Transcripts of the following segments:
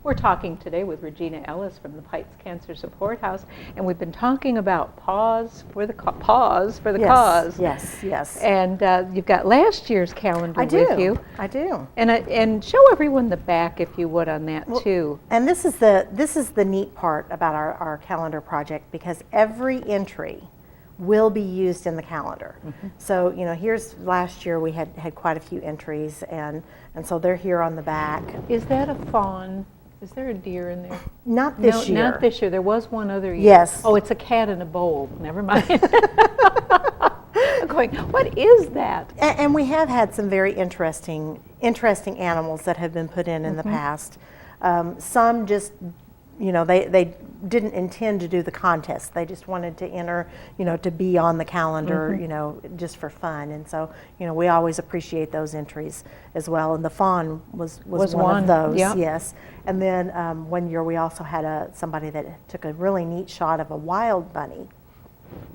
We're talking today with Regina Ellis from the Pikes Cancer Support House, and we've been talking about Pause for the Cause. Yes, yes. And you've got last year's calendar with you. I do. And show everyone the back, if you would, on that too. And this is the neat part about our calendar project, because every entry will be used in the calendar. So, here's last year we had quite a few entries, and so they're here on the back. Is that a fawn? Is there a deer in there? Not this year. Not this year. There was one other year. Yes. Oh, it's a cat in a bowl. Never mind. I'm going, what is that? And we have had some very interesting animals that have been put in the past. Some just, they didn't intend to do the contest. They just wanted to enter, to be on the calendar, just for fun. And so, we always appreciate those entries as well. And the fawn was one of those, yes. And then one year we also had somebody that took a really neat shot of a wild bunny.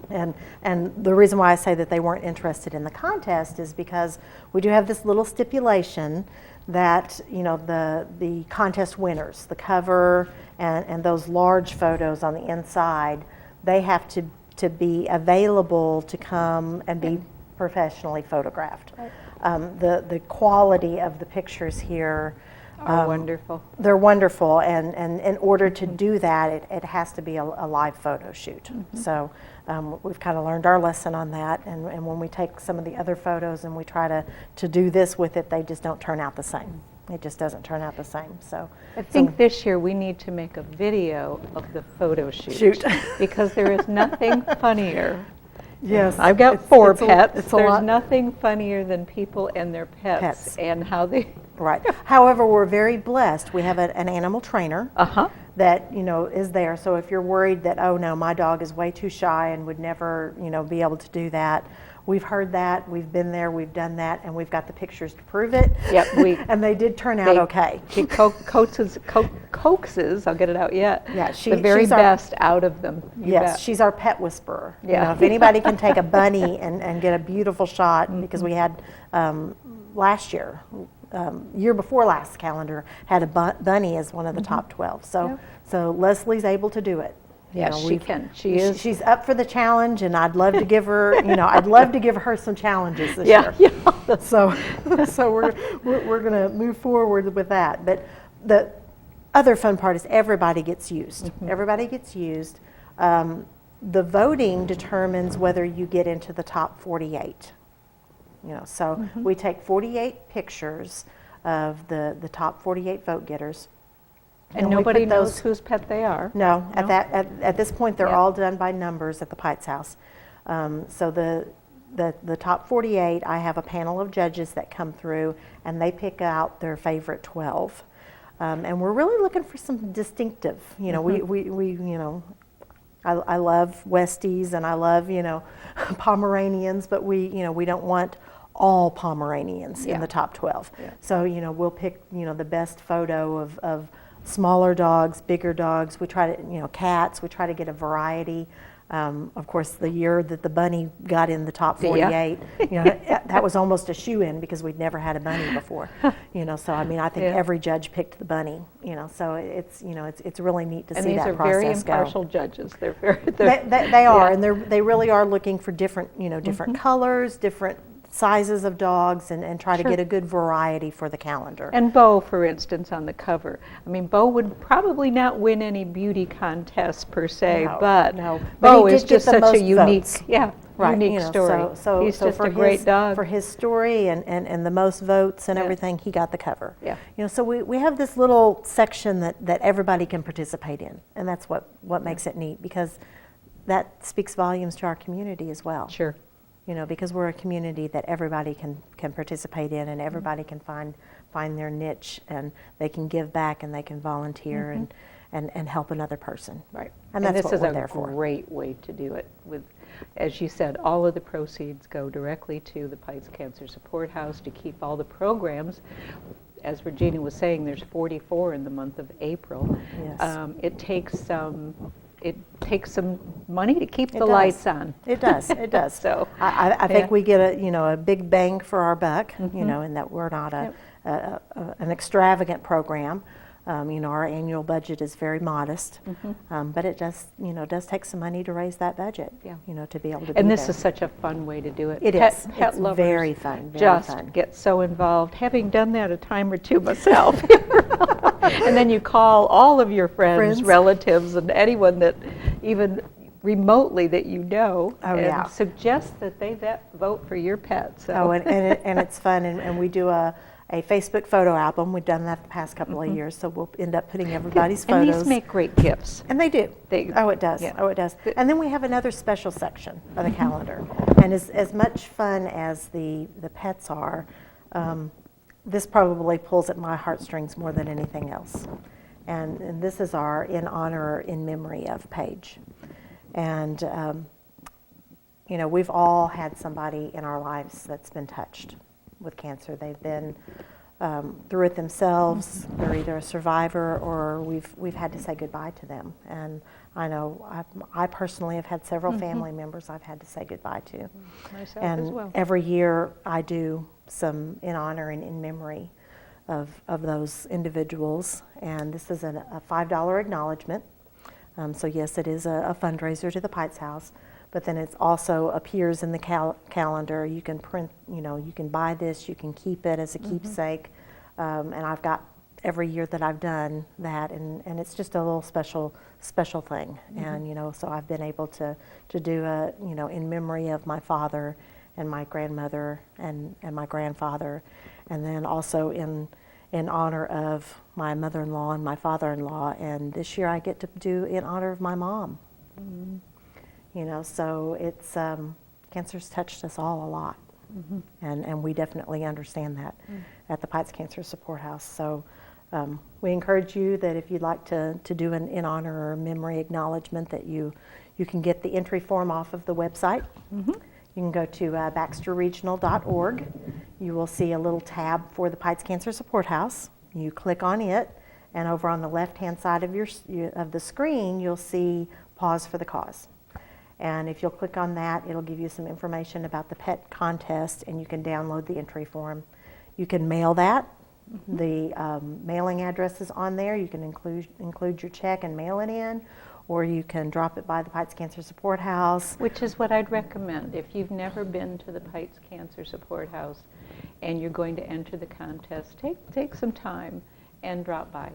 And the reason why I say that they weren't interested in the contest is because we do have this little stipulation that the contest winners, the cover and those large photos on the inside, they have to be available to come and be professionally photographed. Right. The quality of the pictures here are wonderful. They're wonderful, and in order to do that, it has to be a live photo shoot. So we've kind of learned our lesson on that, and when we take some of the other photos and we try to do this with it, they just don't turn out the same. It just doesn't turn out the same. So I think this year we need to make a video of the photo shoot. Because there is nothing funnier. Yes, I've got four pets. There's lot. Nothing funnier than people and their pets. And how they. Right. However, we're very blessed. We have an animal trainer that is there. So if you're worried that, oh no, my dog is way too shy and would never be able to do that, we've heard that. We've been there. We've done that, and we've got the pictures to prove it. Yep. And they did turn out okay. She coaxes. I'll get it out yet. Yeah, the very best out of them. Yes, she's our pet whisperer. Yeah. If anybody can take a bunny and get a beautiful shot, because we had last year. Year before last calendar had a bunny as one of the top 12. So Leslie's able to do it. Yes, she can. She is. She's up for the challenge, and I'd love to give her. I'd love to give her some challenges this year. Yeah. So we're going to move forward with that. But the other fun part is everybody gets used. Everybody gets used. The voting determines whether you get into the top 48. So we take 48 pictures of the top 48 vote getters. And nobody knows whose pet they are. No. At this point, they're all done by numbers at the Pikes House. So the top 48, I have a panel of judges that come through, and they pick out their favorite 12. And we're really looking for some distinctive. I love Westies and I love Pomeranians, but we don't want all Pomeranians in the top 12. So we'll pick the best photo of smaller dogs, bigger dogs. We try to cats. We try to get a variety. Of course, the year that the bunny got in the top 48, that was almost a shoe-in because we'd never had a bunny before. So I think every judge picked the bunny. So it's really neat to see that process go. And these are very impartial judges. They are, and they really are looking for different different colors, different sizes of dogs, and try to get a good variety for the calendar. And Bo, for instance, on the cover. Bo would probably not win any beauty contests per se, but Bo is just such a unique, unique story. So he's just a great dog. For his story and the most votes and everything, he got the cover. So we have this little section that everybody can participate in, and that's what makes it neat, because that speaks volumes to our community as well. Sure. Because we're a community that everybody can participate in, and everybody can find their niche, and they can give back, and they can volunteer and help another person. Right. And that's what we're there for. for. This is a great way to do it. With, as you said, all of the proceeds go directly to the Pikes Cancer Support House to keep all the programs. As Regina was saying, there's 44 in the month of April. Yes. It takes some money to keep the lights on. It does. It does. So I think we get a big bang for our buck. In that we're not an extravagant program. Our annual budget is very modest, but it does take some money to raise that budget, Yeah. to be able to be And this there. is such a fun way to do it. It Pet is. Pet It's lovers very fun, very just fun. get so involved, having done that a time or two myself. And then you call all of your friends, relatives, and anyone that even remotely that you know, and suggest that they vote for your pet. So. Oh, and it's fun, and we do a Facebook photo album. We've done that the past couple of years, so we'll end up putting everybody's photos. And these make great gifts. And they do. Oh, it does. Yeah. Oh, it does. And then we have another special section of the calendar. And as much fun as the pets are, this probably pulls at my heartstrings more than anything else. And this is our in honor, in memory of page. And, we've all had somebody in our lives that's been touched with cancer. They've been through it themselves. They're either a survivor or we've had to say goodbye to them. And I know I personally have had several family members I've had to say goodbye to. Myself and as well. Every year I do some in honor and in memory of those individuals. And this is a $5 acknowledgement. So yes, it is a fundraiser to the Pites House. But then it also appears in the calendar. You can print, you can buy this, you can keep it as a keepsake. And I've got every year that I've done that, and it's just a little special thing. And, so I've been able to do in memory of my father and my grandmother and my grandfather, and then also in honor of my mother-in-law and my father-in-law. And this year I get to do in honor of my mom. So it's cancer's touched us all a lot, and we definitely understand that at the Pites Cancer Support House. So we encourage you that if you'd like to do an in honor or memory acknowledgement, that you can get the entry form off of the website. You can go to baxterregional.org. You will see a little tab for the Pites Cancer Support House. You click on it, and over on the left-hand side of the screen, you'll see Pause for the Cause. And if you'll click on that, it'll give you some information about the pet contest, and you can download the entry form. You can mail that. The mailing address is on there. You can include your check and mail it in, or you can drop it by the Pites Cancer Support House. Which is what I'd recommend. If you've never been to the Pites Cancer Support House and you're going to enter the contest, take some time and drop by.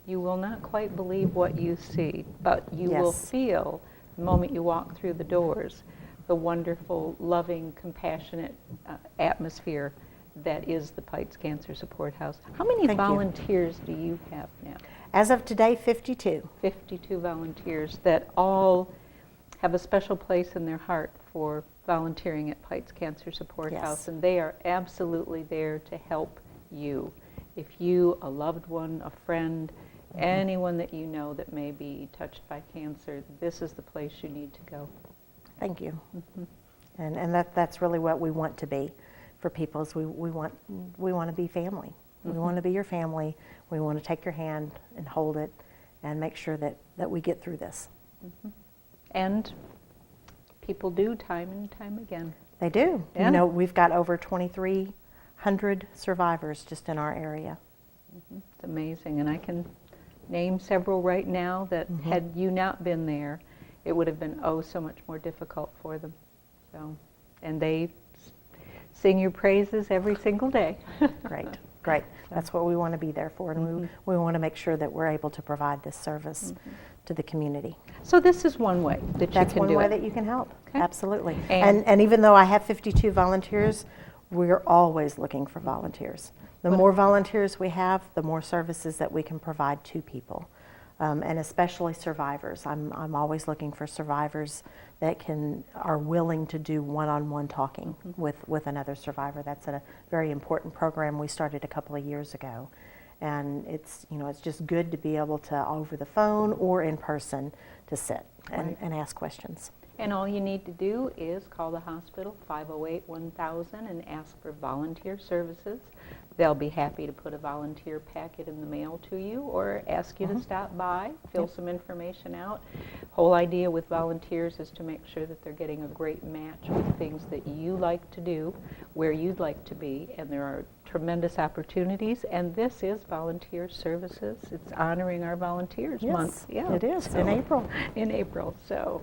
You will not quite believe what you see, but you will feel the moment you walk through the doors, the wonderful, loving, compassionate atmosphere that is the Pites Cancer Support House. How many volunteers do you have now? As of today, 52. 52 volunteers that all have a special place in their heart for volunteering at Pites Cancer Support House, and they are absolutely there to help you. If you, a loved one, a friend, anyone that you know that may be touched by cancer, this is the place you need to go. Thank you. And that's really what we want to be for people. Is we want to be family. We want to be your family. We want to take your hand and hold it and make sure that we get through this. And people do time and time again. They do. Yeah. We've got over 2,300 survivors just in our area. It's amazing, and I can name several right now that had you not been there, it would have been so much more difficult for them. So, and they sing your praises every single day. Great. That's what we want to be there for, and we want to make sure that we're able to provide this service to the community. So this is one way that you can do it. That's one way that you can help. Okay. Absolutely. And even though I have 52 volunteers, we're always looking for volunteers. The more volunteers we have, the more services that we can provide to people, and especially survivors. I'm always looking for survivors that are willing to do one-on-one talking with another survivor. That's a very important program we started a couple of years ago, and it's just good to be able to, over the phone or in person, to sit and ask questions. And all you need to do is call the hospital, 508-1000, and ask for volunteer services. They'll be happy to put a volunteer packet in the mail to you or ask you to stop by, fill some information out. Whole idea with volunteers is to make sure that they're getting a great match with things that you like to do, where you'd like to be, and there are tremendous opportunities, and this is volunteer services. It's honoring our volunteers month. Yeah, it is, in April. In April, so.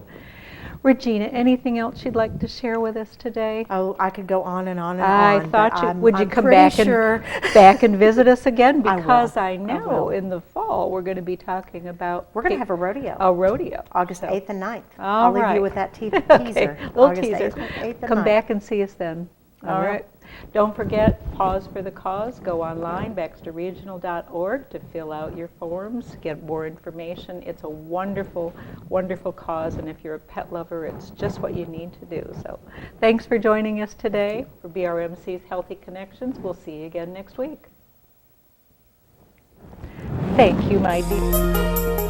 Regina, anything else you'd like to share with us today? Oh, I could go on and on and I on. thought you would you I'm come pretty back sure. and back and visit us again, I will. because I I know will. in the fall we're going to be talking about We're going to have a rodeo. a rodeo. August So, 8th and 9th. all I'll leave right. you with that teaser. Okay, little August teaser. 8th and Come 9th. back and see us then. I All will. right. Don't forget, Pause for the Cause. Go online, baxterregional.org, to fill out your forms, get more information. It's a wonderful, wonderful cause, and if you're a pet lover, it's just what you need to do. So thanks for joining us today for BRMC's Healthy Connections. We'll see you again next week. Thank you, my dear.